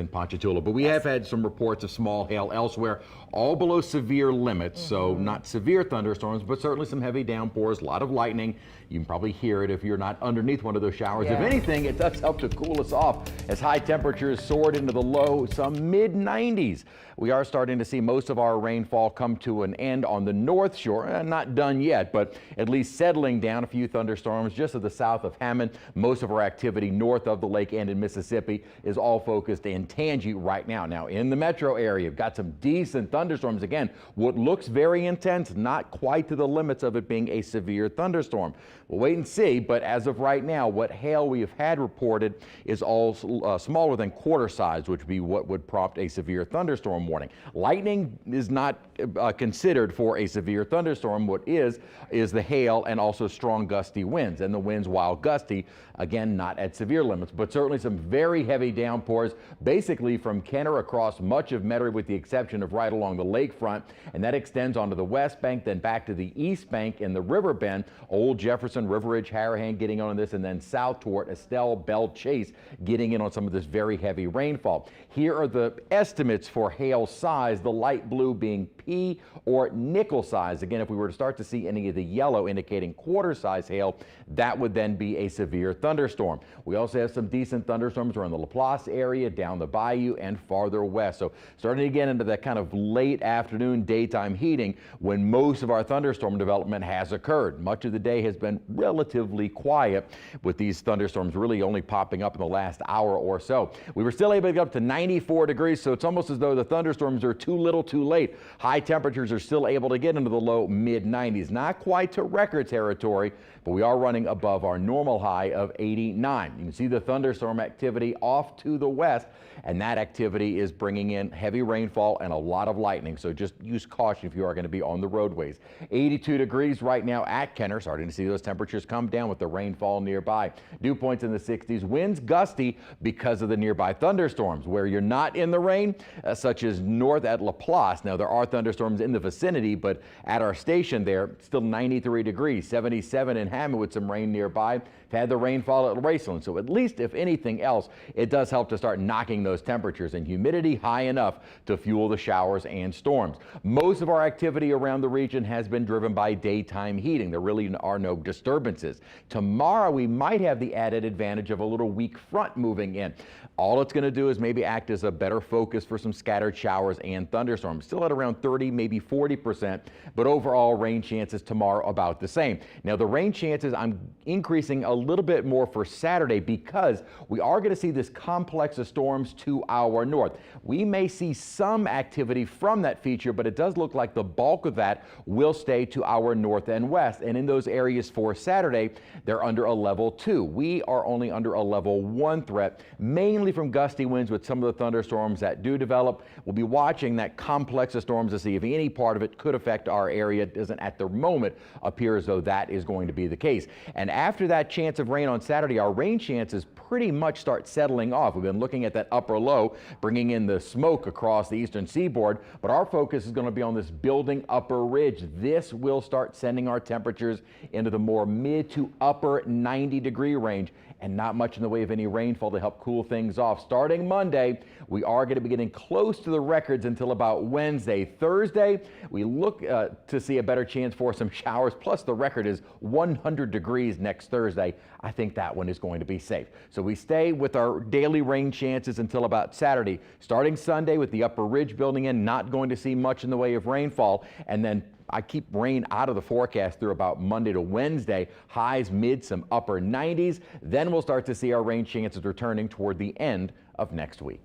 in Ponchatoula, but we have had some reports of small hail elsewhere, all below severe limits, so not severe thunderstorms, but certainly some heavy downpours, a lot of lightning. You can probably hear it if you're not underneath one of those showers. If anything, it does help to cool us off as high temperatures soared into the low, some mid-90s. We are starting to see most of our rainfall come to an end on the North Shore. Not done yet, but at least settling down. A few thunderstorms just to the south of Hammond. Most of our activity north of the lake and in Mississippi is all focused in Tangi right now. Now in the metro area, we've got some decent thunderstorms. Again, what looks very intense, not quite to the limits of it being a severe thunderstorm. We'll wait and see, but as of right now, what hail we have had reported is all smaller than quarter size, which would be what would prompt a severe thunderstorm warning. Lightning is not considered for a severe thunderstorm. What is the hail and also strong gusty winds, and the winds, while gusty, again not at severe limits, but certainly some very heavy downpours basically from Kenner across much of Metairie with the exception of right along the lakefront, and that extends onto the west bank, then back to the east bank in the river bend, Old Jefferson, River Ridge, Harahan getting on this, and then south toward Estelle, Belle Chase getting in on some of this very heavy rainfall. Here are the estimates for hail size, the light blue being pea or nickel size. Again, if we were to start to see any of the yellow indicating quarter size hail, that would then be a severe thunderstorm. We also have some decent thunderstorms around the Laplace area, down the bayou, and farther west. So starting to get into that kind of late afternoon, daytime heating when most of our thunderstorm development has occurred. Much of the day has been relatively quiet, with these thunderstorms really only popping up in the last hour or so. We were still able to get up to 94 degrees, so it's almost as though the thunderstorms are too little too late. High temperatures are still able to get into the low mid-90s. Not quite to record territory, but we are running above our normal high of 89. You can see the thunderstorm activity off to the west, and that activity is bringing in heavy rainfall and a lot of lightning, so just use caution if you are going to be on the roadways. 82 degrees right now at Kenner, starting to see those temperatures come down with the rainfall nearby. Dew points in the 60s, winds gusty because of the nearby thunderstorms. Where you're not in the rain, such as north at Laplace. Now there are thunderstorms in the vicinity, but at our station there, still 93 degrees, 77 in Hammond with some rain nearby. Had the rainfall at Raceland, so at least if anything else, it does help to start knocking those temperatures and humidity high enough to fuel the showers and storms. Most of our activity around the region has been driven by daytime heating. There really are no disturbances. Tomorrow we might have the added advantage of a little weak front moving in. All it's going to do is maybe act as a better focus for some scattered showers and thunderstorms. Still at around 30, maybe 40%, but overall rain chances tomorrow about the same. Now the rain chances I'm increasing a little bit more for Saturday because we are going to see this complex of storms to our north. We may see some activity from that feature, but it does look like the bulk of that will stay to our north and west. And in those areas for Saturday, they're under a level 2. We are only under a level 1 threat, mainly from gusty winds with some of the thunderstorms that do develop. We'll be watching that complex of storms to see if any part of it could affect our area. It doesn't at the moment appear as though that is going to be the case. And after that chance of rain on Saturday, our rain chances pretty much start settling off. We've been looking at that upper low, bringing in the smoke across the eastern seaboard, but our focus is going to be on this building upper ridge. This will start sending our temperatures into the more mid to upper 90-degree range, and not much in the way of any rainfall to help cool things off. Starting Monday, we are going to be getting close to the records until about Wednesday. Thursday, we look to see a better chance for some showers, plus the record is 100 degrees next Thursday. I think that one is going to be safe. So we stay with our daily rain chances until about Saturday. Starting Sunday with the upper ridge building in, not going to see much in the way of rainfall, and then I keep rain out of the forecast through about Monday to Wednesday. Highs mid, some upper 90s. Then we'll start to see our rain chances returning toward the end of next week.